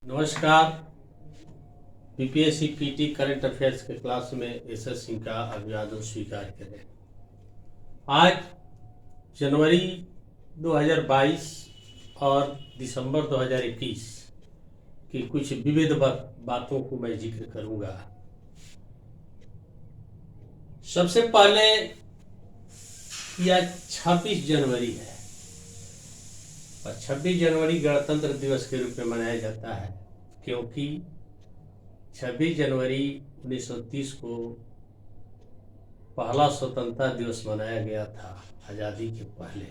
नमस्कार। BPSC PT current affairs के class में एसएस सिंह का अभिवादन स्वीकार करें। आज जनवरी 2022 और दिसंबर 2021 की कुछ विविध बातों को मैं जिक्र करूंगा। सबसे पहले यह 26 जनवरी है और 26 जनवरी गणतंत्र दिवस के रूप में मनाया जाता है, क्योंकि 26 जनवरी 1930 को पहला स्वतंत्रता दिवस मनाया गया था, आज़ादी के पहले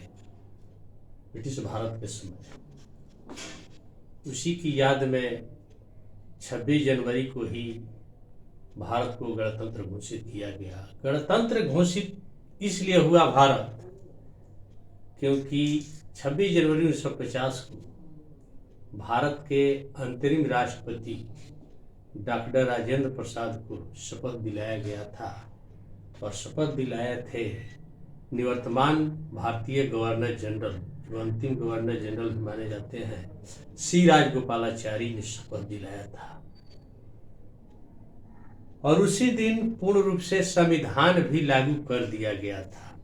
ब्रिटिश भारत के समय। उसी की याद में 26 जनवरी को ही भारत को गणतंत्र घोषित किया गया। गणतंत्र घोषित इसलिए हुआ भारत क्योंकि 26 जनवरी 1950 को भारत के अंतरिम राष्ट्रपति डॉक्टर राजेंद्र प्रसाद को शपथ दिलाया गया था और शपथ दिलाए थे निवर्तमान भारतीय गवर्नर जनरल, जो अंतिम गवर्नर जनरल माने जाते हैं, सी राजगोपालाचारी ने शपथ दिलाया था। और उसी दिन पूर्ण रूप से संविधान भी लागू कर दिया गया था,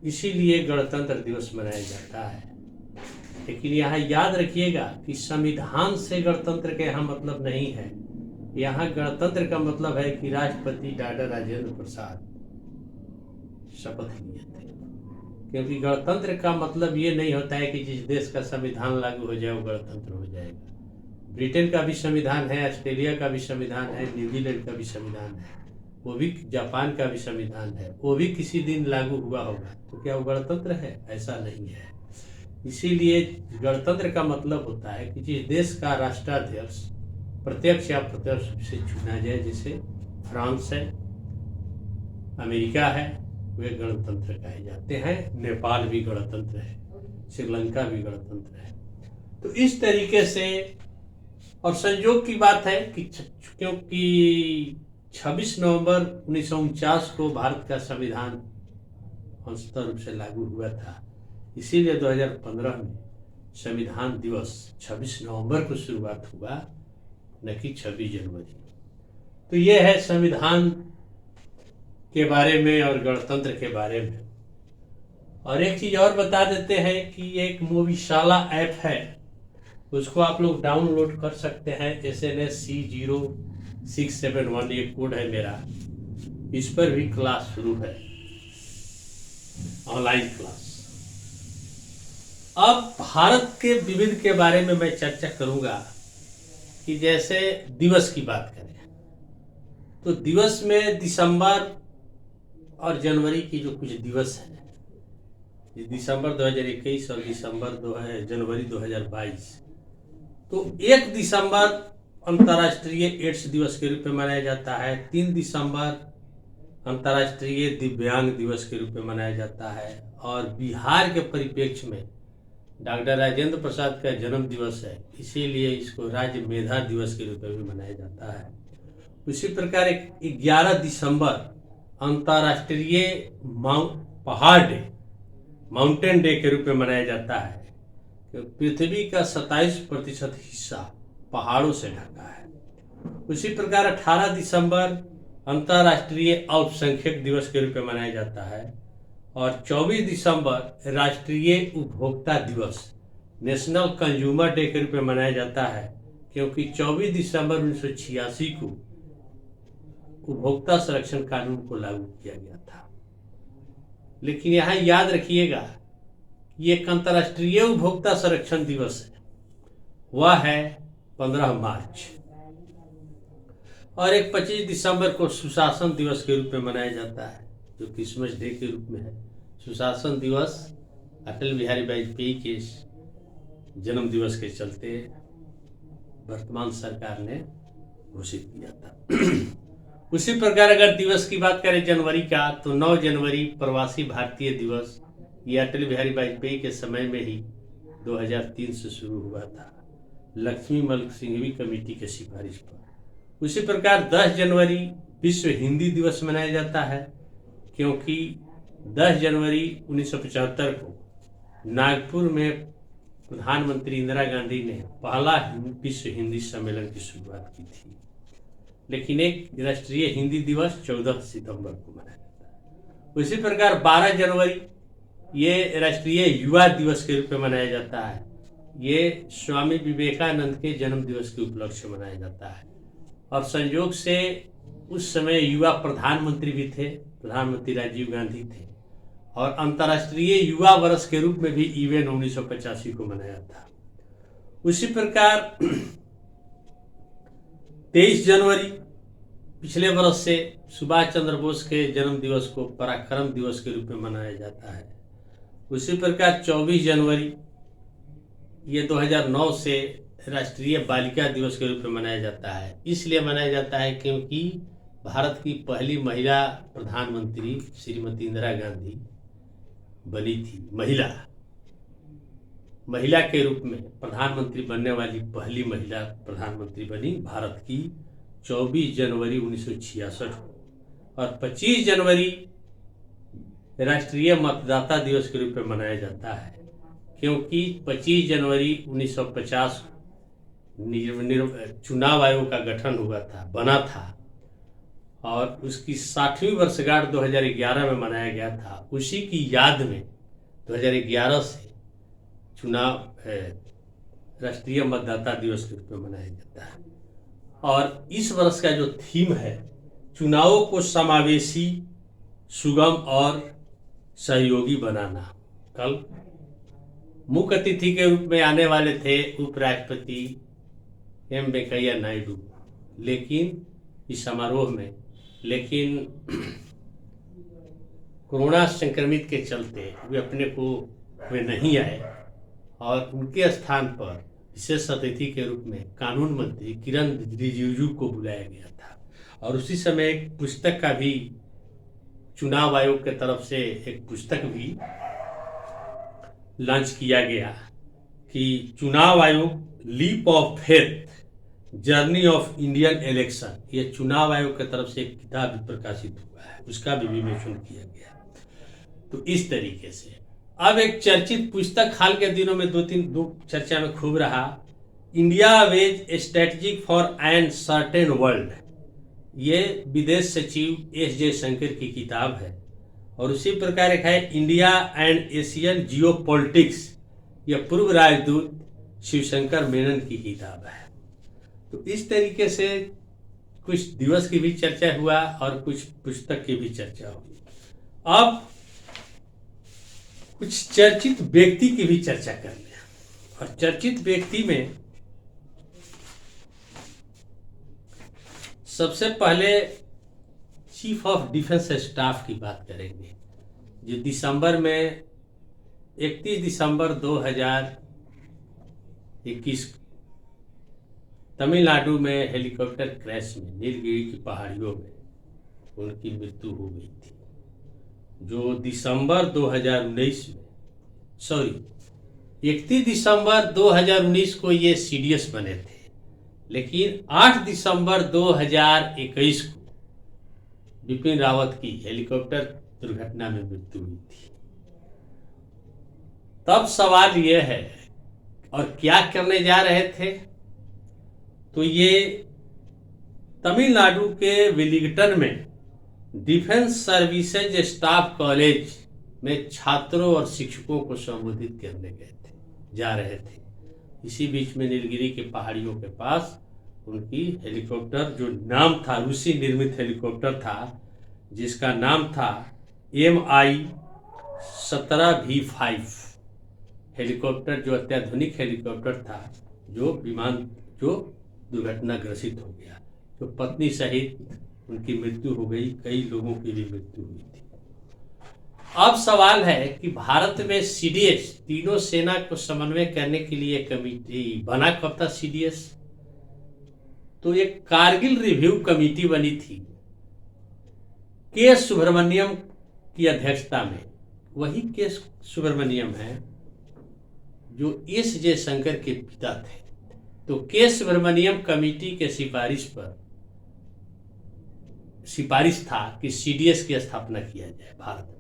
इसीलिए गणतंत्र दिवस मनाया जाता है। लेकिन यहाँ याद रखिएगा कि संविधान से गणतंत्र के यहाँ मतलब नहीं है। यहाँ गणतंत्र का मतलब है कि राष्ट्रपति डॉक्टर राजेंद्र प्रसाद शपथ लिए थे, क्योंकि गणतंत्र का मतलब ये नहीं होता है कि जिस देश का संविधान लागू हो जाए वो गणतंत्र हो जाएगा। ब्रिटेन का भी संविधान है, ऑस्ट्रेलिया का भी संविधान है, न्यूजीलैंड का भी संविधान है, वो भी जापान का भी संविधान है, वो भी किसी दिन लागू हुआ होगा, तो क्या वो गणतंत्र है? ऐसा नहीं है। इसीलिए गणतंत्र का मतलब होता है कि जिस देश का राष्ट्राध्यक्ष प्रत्यक्ष या अप्रत्यक्ष रूप से चुना जाए, जैसे फ्रांस है, अमेरिका है, वे गणतंत्र कहे जाते हैं। नेपाल भी गणतंत्र है, श्रीलंका भी गणतंत्र है। तो इस तरीके से, और संयोग की बात है कि क्योंकि 26 नवंबर 1949 को भारत का संविधान अंशतः रूप से लागू हुआ था, इसीलिए 2015 में संविधान दिवस 26 नवंबर को शुरुआत हुआ, न कि 26 जनवरी। तो ये है संविधान के बारे में और गणतंत्र के बारे में। और एक चीज और बता देते हैं कि एक मूवीशाला ऐप है, उसको आप लोग डाउनलोड कर सकते हैं। SNSC0671 ये कोड है मेरा। इस पर भी क्लास शुरू है, ऑनलाइन क्लास। अब भारत के विविध के बारे में मैं चर्चा करूंगा कि जैसे दिवस की बात करें तो दिवस में दिसंबर और जनवरी की जो कुछ दिवस हैं, दिसंबर 2021 और जनवरी 2022, तो 1 दिसंबर अंतर्राष्ट्रीय एड्स दिवस के रूप में मनाया जाता है। 3 दिसंबर अंतर्राष्ट्रीय दिव्यांग दिवस के रूप में मनाया जाता है। और बिहार के परिप्रेक्ष्य में डॉक्टर राजेंद्र प्रसाद का जन्म दिवस है, इसीलिए इसको राज्य मेधा दिवस के रूप में भी मनाया जाता है। उसी प्रकार 11 दिसंबर अंतर्राष्ट्रीय पहाड़ डे, माउंटेन डे के रूप में मनाया जाता है। पृथ्वी का 27% हिस्सा पहाड़ों से ढका है। उसी प्रकार 18 दिसंबर अंतर्राष्ट्रीय अल्पसंख्यक दिवस के रूप में मनाया जाता है। और 24 दिसंबर राष्ट्रीय उपभोक्ता दिवस, नेशनल कंज्यूमर डे के रूप में मनाया जाता है, क्योंकि 24 दिसंबर 1986 को उपभोक्ता संरक्षण कानून को लागू किया गया था। लेकिन यहाँ याद रखिएगा ये एक अंतर्राष्ट्रीय उपभोक्ता संरक्षण दिवस है, वह है 15 मार्च। और एक 25 दिसंबर को सुशासन दिवस के रूप में मनाया जाता है, जो क्रिसमस डे के रूप में है। सुशासन दिवस अटल बिहारी वाजपेयी के जन्म दिवस के चलते वर्तमान सरकार ने घोषित किया था। उसी प्रकार अगर दिवस की बात करें जनवरी का, तो 9 जनवरी प्रवासी भारतीय दिवस, ये अटल बिहारी वाजपेयी के समय में ही 2003 से शुरू हुआ था, लक्ष्मी मल्ल सिंघवी कमेटी के सिफारिश पर। उसी प्रकार 10 जनवरी विश्व हिंदी दिवस मनाया जाता है, क्योंकि 10 जनवरी 1975 को नागपुर में प्रधानमंत्री इंदिरा गांधी ने पहला विश्व हिंदी सम्मेलन की शुरुआत की थी। लेकिन एक राष्ट्रीय हिंदी दिवस 14 सितंबर को मनाया जाता है। उसी प्रकार 12 जनवरी ये राष्ट्रीय युवा दिवस के रूप में मनाया जाता है। ये स्वामी विवेकानंद के जन्म दिवस के उपलक्ष्य में मनाया जाता है। और संयोग से उस समय युवा प्रधानमंत्री भी थे, प्रधानमंत्री राजीव गांधी थे। और अंतर्राष्ट्रीय युवा वर्ष के रूप में भी इवेंट 1985 को मनाया था। उसी प्रकार 23 जनवरी पिछले वर्ष से सुभाष चंद्र बोस के जन्म दिवस को पराक्रम दिवस के रूप में मनाया जाता है। उसी प्रकार 24 जनवरी ये 2009 से राष्ट्रीय बालिका दिवस के रूप में मनाया जाता है। इसलिए मनाया जाता है क्योंकि भारत की पहली महिला प्रधानमंत्री श्रीमती इंदिरा गांधी बनी थी। महिला के रूप में प्रधानमंत्री बनने वाली पहली महिला प्रधानमंत्री बनी भारत की 24 जनवरी 1966 को। और 25 जनवरी राष्ट्रीय मतदाता दिवस के रूप में मनाया जाता है क्योंकि 25 जनवरी 1950 चुनाव आयोग का गठन हुआ था, बना था। और उसकी 60वीं वर्षगांठ 2011 में मनाया गया था। उसी की याद में 2011 से चुनाव राष्ट्रीय मतदाता दिवस के रूप में मनाया जाता है। और इस वर्ष का जो थीम है, चुनावों को समावेशी, सुगम और सहयोगी बनाना। कल मुख्य अतिथि के रूप में आने वाले थे उपराष्ट्रपति एम वेंकैया नायडू, लेकिन इस समारोह में कोरोना संक्रमित के चलते वे नहीं आए। और उनके स्थान पर विशेष अतिथि के रूप में कानून मंत्री किरण रिजिजू को बुलाया गया था। और उसी समय एक पुस्तक का भी चुनाव आयोग के तरफ से एक पुस्तक भी लॉन्च किया गया कि चुनाव आयोग leap of faith journey of Indian election. ये चुनाव आयोग की तरफ से एक किताब भी प्रकाशित हुआ है, उसका भी विमोचन किया गया। तो इस तरीके से अब एक चर्चित पुस्तक हाल के दिनों में दो चर्चा में खूब रहा, India ways strategic for uncertain world. ये विदेश सचिव एस जयशंकर की किताब है। और उसी प्रकार एक है इंडिया एंड एशियन जियोपॉलिटिक्स, यह पूर्व राजदूत शिवशंकर मेनन की किताब है। तो इस तरीके से कुछ दिवस की भी चर्चा हुआ और कुछ पुस्तक की भी चर्चा हुई। अब कुछ चर्चित व्यक्ति की भी चर्चा कर लें। और चर्चित व्यक्ति में सबसे पहले चीफ ऑफ डिफेंस स्टाफ की बात करेंगे, जो 31 दिसंबर 2021 तमिलनाडु में हेलीकॉप्टर क्रैश में नीलगिरी की पहाड़ियों में उनकी मृत्यु हो गई थी। जो 31 दिसंबर 2019 को ये सीडीएस बने थे, लेकिन 8 दिसंबर 2021 को बिपिन रावत की हेलीकॉप्टर दुर्घटना में मृत्यु हुई थी। तब सवाल यह है, और क्या करने जा रहे थे? तो ये तमिलनाडु के वेलिंगटन में डिफेंस सर्विसेज स्टाफ कॉलेज में छात्रों और शिक्षकों को संबोधित करने जा रहे थे। इसी बीच में नीलगिरी के पहाड़ियों के पास उनकी हेलीकॉप्टर, जो नाम था रूसी निर्मित हेलीकॉप्टर था, जिसका नाम था MI-17V5 हेलीकॉप्टर, जो अत्याधुनिक हेलीकॉप्टर था, जो दुर्घटनाग्रसित हो गया। तो पत्नी सहित उनकी मृत्यु हो गई, कई लोगों की भी मृत्यु हुई थी। अब सवाल है कि भारत में सीडीएस, तीनों सेना को समन्वय करने के लिए कमेटी बना कब था सीडीएस? तो एक कारगिल रिव्यू कमेटी बनी थी के सुब्रमण्यम की अध्यक्षता में। वही के सुब्रमण्यम है जो एस जयशंकर के पिता थे। तो के सुब्रमण्यम कमेटी के सिफारिश था कि सीडीएस की स्थापना किया जाए भारत में।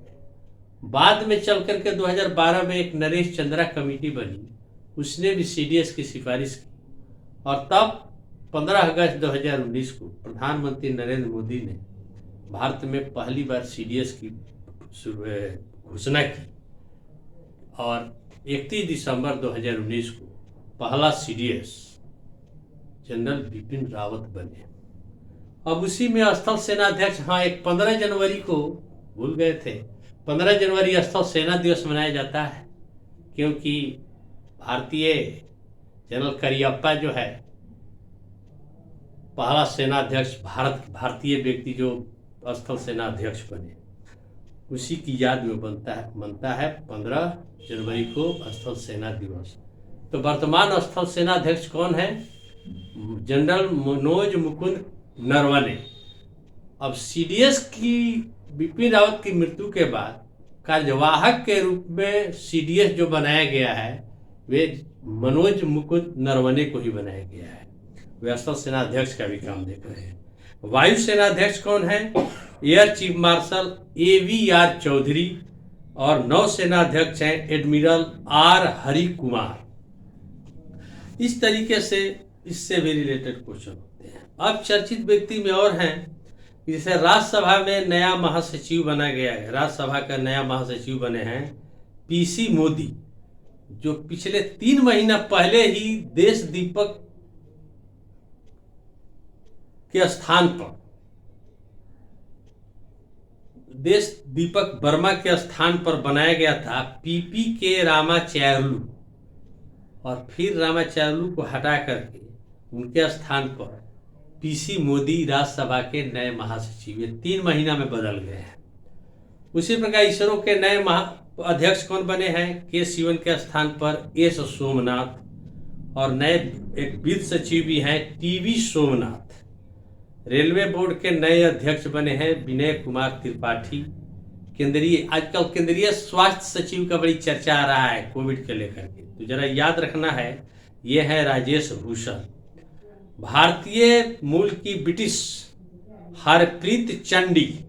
बाद में चल करके 2012 में एक नरेश चंद्रा कमेटी बनी, उसने भी सीडीएस की सिफारिश की और तब 15 अगस्त 2019 को प्रधानमंत्री नरेंद्र मोदी ने भारत में पहली बार सीडीएस की घोषणा की और 31 दिसंबर 2019 को पहला सीडीएस जनरल बिपिन रावत बने। अब उसी में स्थल सेना अध्यक्ष, हाँ, एक 15 जनवरी को भूल गए थे, 15 जनवरी स्थल सेना दिवस मनाया जाता है क्योंकि भारतीय जनरल करियप्पा जो है पहला सेनाध्यक्ष भारतीय व्यक्ति जो स्थल सेना अध्यक्ष बने, उसी की याद में बनता है 15 जनवरी को स्थल सेना दिवस। तो वर्तमान स्थल सेना अध्यक्ष कौन है? जनरल मनोज मुकुंद नरवणे। अब सीडीएस की बिपिन रावत की मृत्यु के बाद कार्यवाहक के रूप में सीडीएस जो बनाया गया है वे मनोज मुकुंद नरवणे को ही बनाया गया है। वे स्थल सेना अध्यक्ष का भी काम देख रहे हैं। वायु सेना अध्यक्ष कौन है? Air chief marshal AVR Chaudhari और नौसेना अध्यक्ष हैं एडमिरल R हरि कुमार। इस तरीके से इससे भी रिलेटेड क्वेश्चन होते हैं। अब चर्चित व्यक्ति में और हैं, जैसे राज्यसभा में नया महासचिव बना गया है, राज्यसभा का नया महासचिव बने हैं PC मोदी, जो पिछले 3 महीना पहले ही देश दीपक के स्थान पर देश दीपक वर्मा के स्थान पर बनाया गया था PPK रामाचार्यलू, और फिर रामाचार्यलू को हटा करके उनके स्थान पर PC मोदी राज्यसभा के नए महासचिव 3 महीना में बदल गए हैं। उसी प्रकार इसरो के नए अध्यक्ष कौन बने हैं? के सिवन के स्थान पर S सोमनाथ, और नए एक वित्त सचिव भी हैं TV सोमनाथ। रेलवे बोर्ड के नए अध्यक्ष बने हैं विनय कुमार त्रिपाठी। आजकल केंद्रीय स्वास्थ्य सचिव का बड़ी चर्चा आ रहा है कोविड के लेकर के, तो जरा याद रखना है, ये है राजेश भूषण। भारतीय मूल की ब्रिटिश हरप्रीत चंडी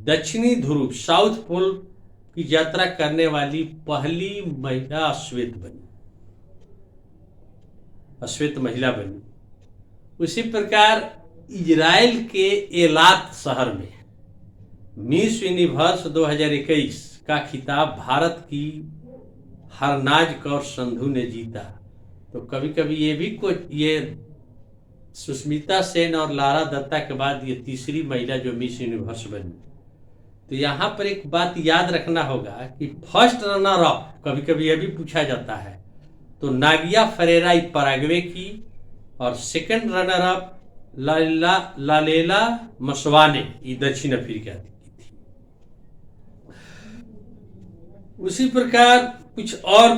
दक्षिणी ध्रुव साउथ पोल की यात्रा करने वाली पहली महिला श्वेत महिला बनी। उसी प्रकार इजराइल के एलात शहर में मिस यूनिवर्स 2021 का खिताब भारत की हरनाज कौर संधू ने जीता। तो कभी कभी ये सुष्मिता सेन और लारा दत्ता के बाद ये तीसरी महिला जो मिस यूनिवर्स बनी। तो यहाँ पर एक बात याद रखना होगा कि फर्स्ट रनर अप कभी कभी यह भी पूछा जाता है, तो नागिया फरेरा पराग्वे की, और सेकंड रनर अप लालेला मसवाने ये दक्षिण अफ्रीका की थी। उसी प्रकार कुछ और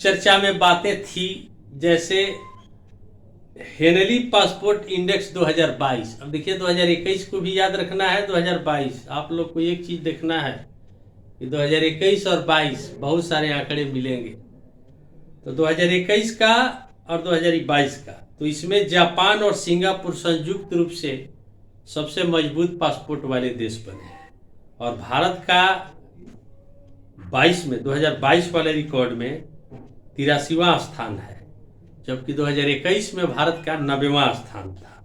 चर्चा में बातें थी, जैसे हेनली पासपोर्ट इंडेक्स 2022। अब देखिए 2021 को भी याद रखना है, 2022 आप लोग को एक चीज देखना है कि 2021 और 22 बहुत सारे आंकड़े मिलेंगे। तो 2021 का और 2022 का, तो इसमें जापान और सिंगापुर संयुक्त रूप से सबसे मजबूत पासपोर्ट वाले देश बने हैं, और भारत का 2022 वाले रिकॉर्ड में 83वां स्थान है, जबकि 2021 में भारत का 90वां स्थान था।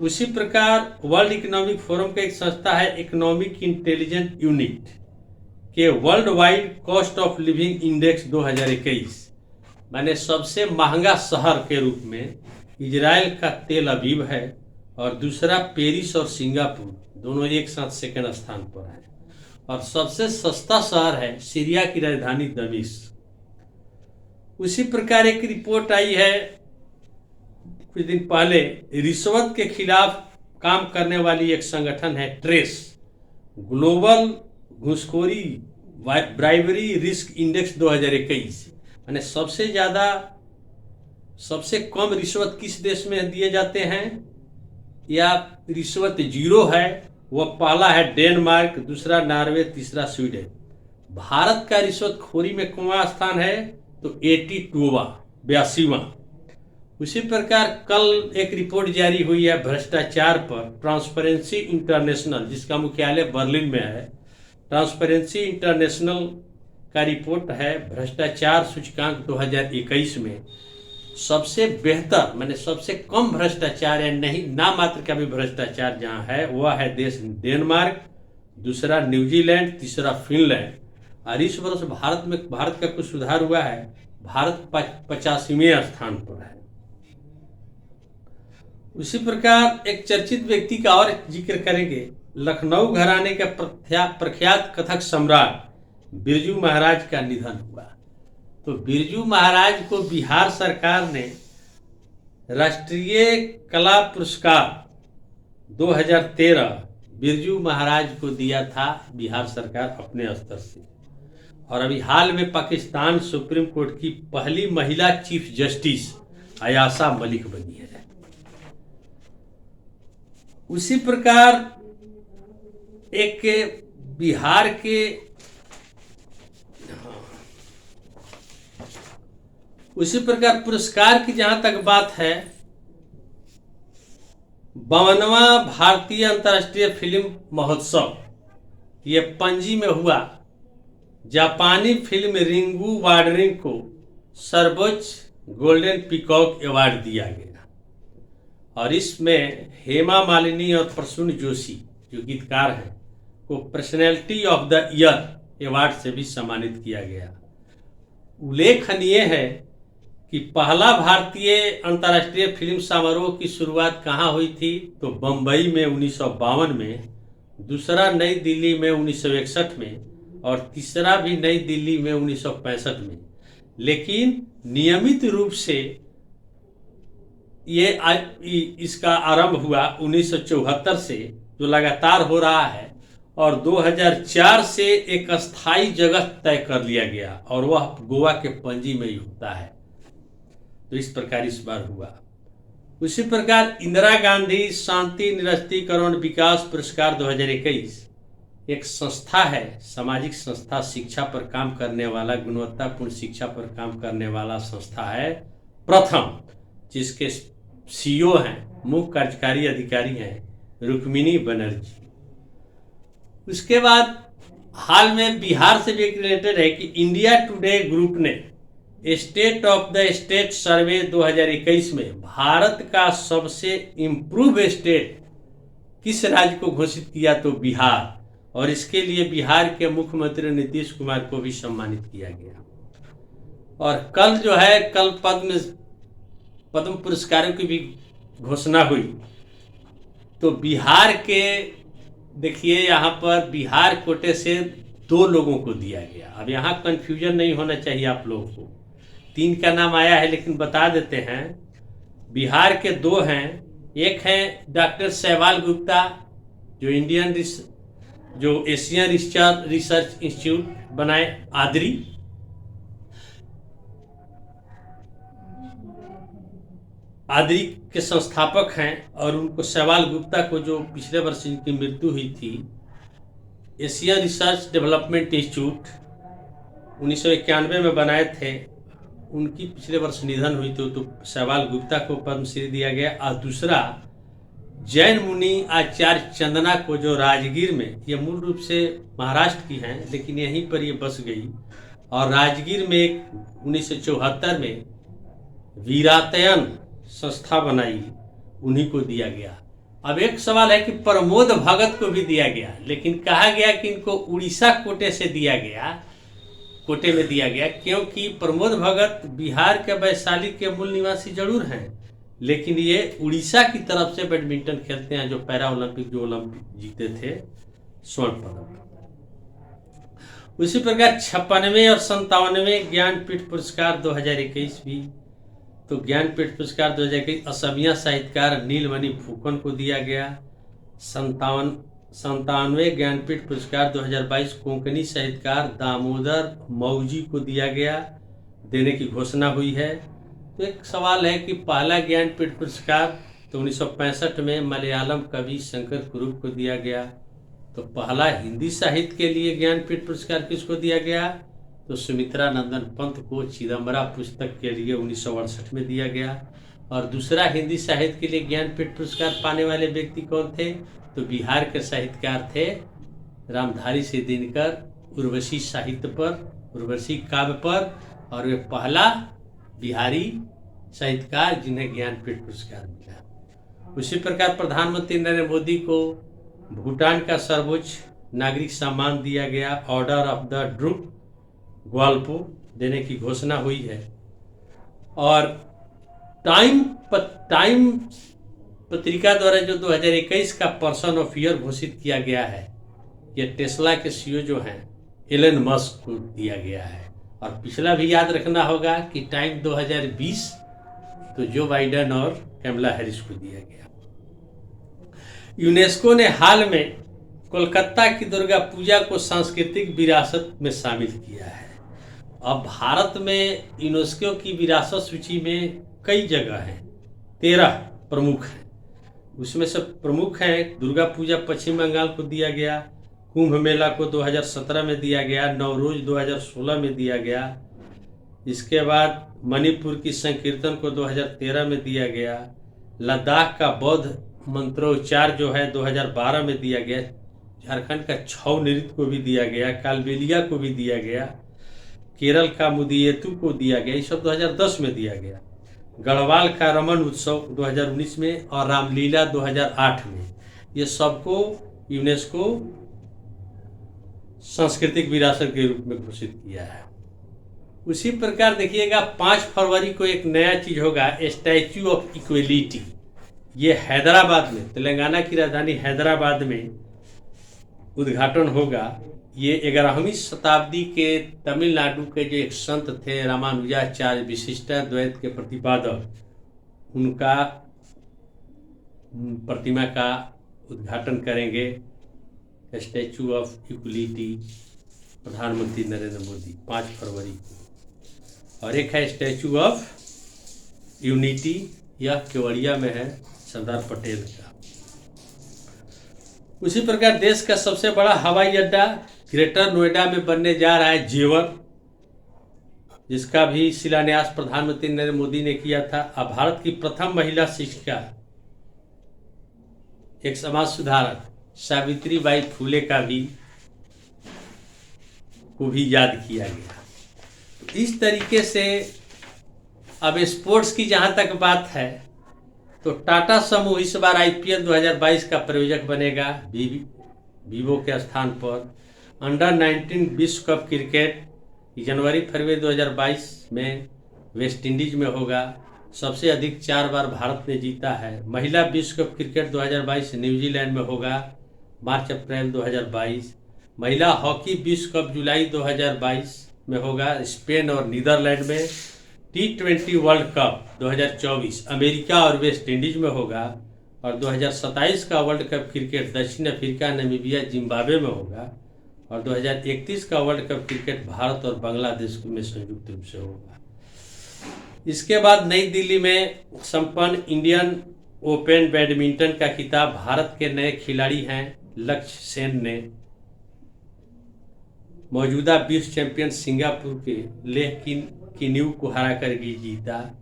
उसी प्रकार वर्ल्ड इकोनॉमिक फोरम का एक संस्था है इकोनॉमिक इंटेलिजेंस यूनिट के world wide cost of living index 2021, माने सबसे महंगा शहर के रूप में इजराइल का तेल अवीव है, और दूसरा पेरिस और सिंगापुर दोनों एक साथ सेकंड स्थान पर है, और सबसे सस्ता शहर है सीरिया की राजधानी दमिश्क। उसी प्रकार एक रिपोर्ट आई है कुछ दिन पहले, रिश्वत के खिलाफ काम करने वाली एक संगठन है ट्रेस, ग्लोबल घूसखोरी ब्राइबरी रिस्क इंडेक्स 2021, माने सबसे कम रिश्वत किस देश में दिए जाते हैं, या रिश्वत जीरो है, वह पहला है डेनमार्क, दूसरा नॉर्वे, तीसरा स्वीडन। भारत का रिश्वतखोरी में कौन स्थान है, तो 82वां। उसी प्रकार कल एक रिपोर्ट जारी हुई है भ्रष्टाचार पर, ट्रांसपेरेंसी इंटरनेशनल, जिसका मुख्यालय बर्लिन में है। ट्रांसपेरेंसी इंटरनेशनल का रिपोर्ट है भ्रष्टाचार सूचकांक 2021 में सबसे बेहतर माने सबसे कम भ्रष्टाचार या नहीं ना मात्र का भी भ्रष्टाचार जहाँ है वह है देश डेनमार्क, दूसरा न्यूजीलैंड, तीसरा फिनलैंड। और इस वर्ष भारत का कुछ सुधार हुआ है, भारत 85वें स्थान पर है। उसी प्रकार एक चर्चित व्यक्ति का और जिक्र करेंगे, लखनऊ घराने के प्रख्यात कथक सम्राट बिरजू महाराज का निधन हुआ। तो बिरजू महाराज को बिहार सरकार ने राष्ट्रीय कला पुरस्कार 2013 बिरजू महाराज को दिया था बिहार सरकार अपने स्तर से। और अभी हाल में पाकिस्तान सुप्रीम कोर्ट की पहली महिला चीफ जस्टिस आयाशा मलिक बनी है। उसी प्रकार एक बिहार के उसी प्रकार पुरस्कार की जहां तक बात है, 52वां भारतीय अंतर्राष्ट्रीय फिल्म महोत्सव ये पणजी में हुआ। जापानी फिल्म रिंगू वाडरिंग को सर्वोच्च गोल्डन पीकॉक अवार्ड दिया गया और इसमें हेमा मालिनी और प्रसून जोशी जो गीतकार हैं को personality of the year award से भी सम्मानित किया गया। उल्लेखनीय है कि पहला भारतीय अंतर्राष्ट्रीय फिल्म समारोह की शुरुआत कहाँ हुई थी, तो बम्बई में 1952 में, दूसरा नई दिल्ली में 1961 में और तीसरा भी नई दिल्ली में 1965 में। लेकिन नियमित रूप से इसका आरंभ हुआ 1974 से, जो लगातार हो रहा है और 2004 से एक अस्थाई जगह तय कर लिया गया और वह गोवा के पणजी में ही होता है। तो इस प्रकार इस बार हुआ। उसी प्रकार इंदिरा गांधी शांति निरस्तीकरण विकास पुरस्कार 2021 एक संस्था है, सामाजिक संस्था, शिक्षा पर काम करने वाला, गुणवत्तापूर्ण शिक्षा पर काम करने वाला संस्था है प्रथम, जिसके सीईओ हैं, मुख्य कार्यकारी अधिकारी हैं रुक्मिणी बनर्जी। उसके बाद हाल में बिहार से भी एक रिलेटेड है कि इंडिया टुडे ग्रुप ने स्टेट ऑफ द स्टेट सर्वे 2021 में भारत का सबसे इम्प्रूव स्टेट किस राज्य को घोषित किया, तो बिहार, और इसके लिए बिहार के मुख्यमंत्री नीतीश कुमार को भी सम्मानित किया गया। और कल जो है कल पद्म पुरस्कारों की भी घोषणा हुई। तो बिहार के देखिए यहाँ पर बिहार कोटे से 2 लोगों को दिया गया। अब यहाँ कंफ्यूजन नहीं होना चाहिए आप लोगों को, 3 का नाम आया है लेकिन बता देते हैं। बिहार के 2 हैं, एक हैं डॉक्टर शैवाल गुप्ता जो एशियन रिसर्च इंस्टीट्यूट बनाए आदरी के संस्थापक हैं, और उनको शैवाल गुप्ता को जो पिछले वर्ष इनकी मृत्यु हुई थी, एशियन रिसर्च डेवलपमेंट इंस्टीट्यूट 1991 में बनाए थे, उनकी पिछले वर्ष निधन हुई थी, तो शैवाल गुप्ता को पद्मश्री दिया गया। और दूसरा जैन मुनि आचार्य चंदना को, जो राजगीर में, ये मूल रूप से महाराष्ट्र की हैं लेकिन यहीं पर ये बस गई, और राजगीर में 1974 में वीरातयन संस्था बनाई, उन्हीं को दिया गया। अब एक सवाल है कि प्रमोद भगत को भी दिया गया, लेकिन कहा गया कि इनको उड़ीसा कोटे में दिया गया, क्योंकि प्रमोद भगत बिहार के वैशाली के मूल निवासी जरूर हैं, लेकिन ये उड़ीसा की तरफ से बैडमिंटन खेलते हैं, जो पैरा ओलंपिक जीते थे स्वर्ण पदक। उसी प्रकार 56वें और 57वें ज्ञानपीठ पुरस्कार 2021 भी, तो ज्ञानपीठ पुरस्कार 2021 असमिया साहित्यकार नीलमणि फुकन को दिया गया। 57वें ज्ञानपीठ पुरस्कार 2022 कोंकणी साहित्यकार दामोदर मौजी को दिया गया, देने की घोषणा हुई है। तो एक सवाल है कि पहला ज्ञानपीठ पुरस्कार तो 1965 में मलयालम कवि शंकर कुरूप को दिया गया। तो पहला हिंदी साहित्य के लिए ज्ञानपीठ पुरस्कार किसको दिया गया, तो सुमित्रा नंदन पंत को चिदम्बरा पुस्तक के लिए 1968 में दिया गया। और दूसरा हिंदी साहित्य के लिए ज्ञानपीठ पुरस्कार पाने वाले व्यक्ति कौन थे, तो बिहार के साहित्यकार थे रामधारी सिंह दिनकर, उर्वशी साहित्य पर उर्वशी काव्य पर, और वे पहला बिहारी साहित्यकार जिन्हें ज्ञानपीठ पुरस्कार मिला। उसी प्रकार प्रधानमंत्री नरेंद्र मोदी को भूटान का सर्वोच्च नागरिक सम्मान दिया गया, ऑर्डर ऑफ द ड्रुप ग्वाल्पो देने की घोषणा हुई है। और टाइम पत्रिका द्वारा जो 2021 का पर्सन ऑफ ईयर घोषित किया गया है, ये टेस्ला के सीईओ जो हैं एलन मस्क को दिया गया है। और पिछला भी याद रखना होगा कि टाइम 2020 तो जो बाइडेन और कमला हैरिस को दिया गया। यूनेस्को ने हाल में कोलकाता की दुर्गा पूजा को सांस्कृतिक विरासत में शामिल किया है। अब भारत में यूनेस्को की विरासत सूची में कई जगह हैं, 13 प्रमुख हैं। उसमें से प्रमुख हैं दुर्गा पूजा पश्चिम बंगाल को दिया गया, कुंभ मेला को 2017 में दिया गया, नवरोज 2016 में दिया गया, इसके बाद मणिपुर की संकीर्तन को 2013 में दिया गया, लद्दाख का बौद्ध मंत्रोच्चार जो है 2012 में दिया गया, झारखंड का छऊ नृत्य को भी दिया गया, कालबेलिया को भी दिया गया, केरल का मुदियेतु को दिया गया, ये सब 2010 में दिया गया, गढ़वाल का रमन उत्सव 2019 में और रामलीला 2008 में। ये सबको यूनेस्को सांस्कृतिक विरासत के रूप में घोषित किया है। उसी प्रकार देखिएगा 5 फरवरी को एक नया चीज होगा, स्टैच्यू ऑफ इक्वलिटी। ये हैदराबाद में, तेलंगाना की राजधानी हैदराबाद में उद्घाटन होगा। ये 11वीं शताब्दी के तमिलनाडु के जो एक संत थे रामानुजाचार्य, विशिष्टाद्वैत के प्रतिपादक, उनका प्रतिमा का उद्घाटन करेंगे स्टैच्यू ऑफ इक्वलिटी प्रधानमंत्री नरेंद्र मोदी 5 फरवरी को। और एक है स्टैच्यू ऑफ यूनिटी, यह केवड़िया में है, सरदार पटेल का। उसी प्रकार देश का सबसे बड़ा हवाई अड्डा ग्रेटर नोएडा में बनने जा रहा है, जेवर, जिसका भी शिलान्यास प्रधानमंत्री नरेंद्र मोदी ने किया था। अब भारत की प्रथम महिला शिक्षिका, एक समाज सुधारक सावित्रीबाई फुले का भी याद किया गया। इस तरीके से अब स्पोर्ट्स की जहां तक बात है तो टाटा समूह इस बार आईपीएल 2022 का प्रायोजक बनेगा वीवो के स्थान पर। अंडर 19 विश्व कप क्रिकेट जनवरी फरवरी 2022 में वेस्ट इंडीज में होगा। सबसे अधिक 4 बार भारत ने जीता है। महिला विश्व कप क्रिकेट 2022 न्यूजीलैंड में होगा मार्च अप्रैल 2022। महिला हॉकी विश्व कप जुलाई 2022 में होगा स्पेन और नीदरलैंड में। T20 वर्ल्ड कप 2024 अमेरिका और वेस्ट इंडीज में होगा। और 2027 का वर्ल्ड कप क्रिकेट दक्षिण अफ्रीका, नामीबिया, जिम्बाब्वे में होगा। और 2031 का वर्ल्ड कप क्रिकेट भारत और बांग्लादेश में संयुक्त रूप से होगा। इसके बाद नई दिल्ली में संपन्न इंडियन ओपन बैडमिंटन का खिताब भारत के नए खिलाड़ी हैं लक्ष्य सेन ने मौजूदा विश्व चैंपियन सिंगापुर के लेह किन्यू को हराकर जीता।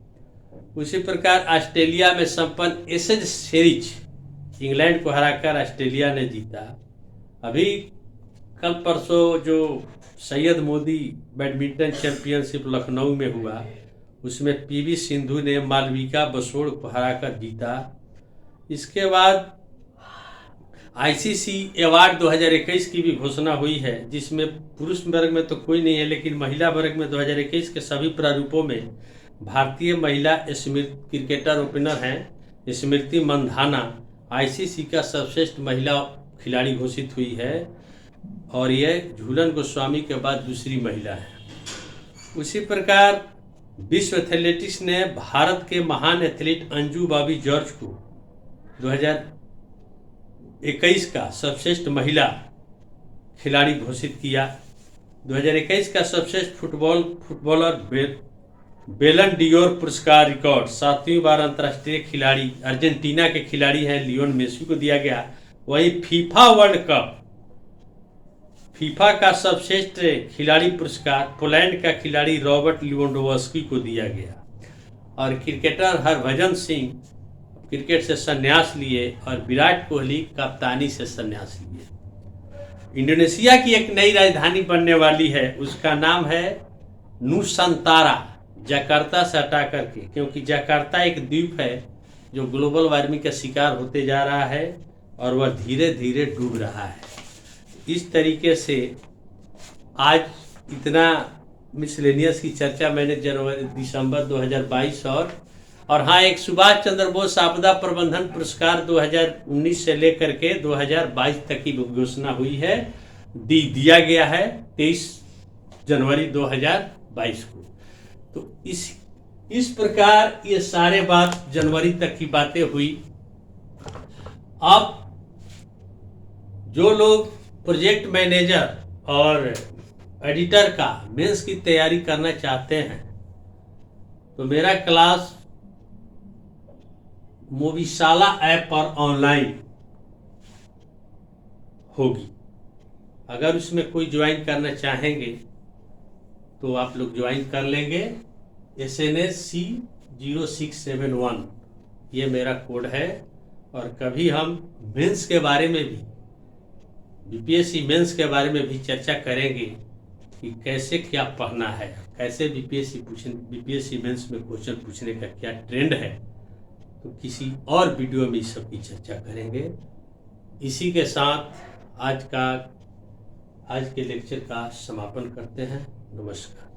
उसी प्रकार ऑस्ट्रेलिया में संपन्न एशेज सीरीज इंग्लैंड को हराकर ऑस्ट्रेलिया ने जीता। अभी कल परसों जो सैयद मोदी बैडमिंटन चैंपियनशिप लखनऊ में हुआ उसमें पीवी सिंधु ने मालविका बसोड़ को हराकर जीता। इसके बाद आईसीसी अवार्ड 2021 की भी घोषणा हुई है, जिसमें पुरुष वर्ग में तो कोई नहीं है, लेकिन महिला वर्ग में 2021 के सभी प्रारूपों में भारतीय महिला क्रिकेटर ओपनर हैं स्मृति मंधाना आईसीसी का सर्वश्रेष्ठ महिला खिलाड़ी घोषित हुई है और यह झूलन गोस्वामी के बाद दूसरी महिला है। उसी प्रकार विश्व एथलेटिक्स ने भारत के महान एथलीट अंजू बॉबी जॉर्ज को 2021 का सर्वश्रेष्ठ महिला खिलाड़ी घोषित किया। 2021 का सर्वश्रेष्ठ फुटबॉलर बेलन डियोर पुरस्कार रिकॉर्ड 7वीं बार अंतर्राष्ट्रीय खिलाड़ी अर्जेंटीना के खिलाड़ी हैं लियोन मेसी को दिया गया। वहीं फीफा वर्ल्ड कप फीफा का सर्वश्रेष्ठ खिलाड़ी पुरस्कार पोलैंड का खिलाड़ी रॉबर्ट लिवोंडोवस्की को दिया गया। और क्रिकेटर हरभजन सिंह क्रिकेट से संन्यास लिए और विराट कोहली कप्तानी से संन्यास लिए। इंडोनेशिया की एक नई राजधानी बनने वाली है, उसका नाम है नुसंतारा, जकार्ता से हटा करके, क्योंकि जकार्ता एक द्वीप है जो ग्लोबल वार्मिंग का शिकार होते जा रहा है और वह धीरे धीरे डूब रहा है। इस तरीके से आज इतना मिसलेनियस की चर्चा मैंने दिसंबर 2022 और हाँ, एक सुभाष चंद्र बोस आपदा प्रबंधन पुरस्कार 2019 से लेकर के 2022 तक की घोषणा हुई है, दिया गया है 23 जनवरी 2022 को। तो इस प्रकार ये सारे बात जनवरी तक की बातें हुई। अब जो लोग प्रोजेक्ट मैनेजर और एडिटर का मेंस की तैयारी करना चाहते हैं तो मेरा क्लास मोविशाला ऐप पर ऑनलाइन होगी। अगर उसमें कोई ज्वाइन करना चाहेंगे तो आप लोग ज्वाइन कर लेंगे। SNSC 0671 ये मेरा कोड है। और कभी हम मेंस के बारे में भी, BPSC मेंस के बारे में भी चर्चा करेंगे कि कैसे क्या पढ़ना है, कैसे BPSC मेंस में क्वेश्चन पूछने का क्या ट्रेंड है। तो किसी और वीडियो में इस सब की चर्चा करेंगे। इसी के साथ आज के लेक्चर का समापन करते हैं। नमस्कार।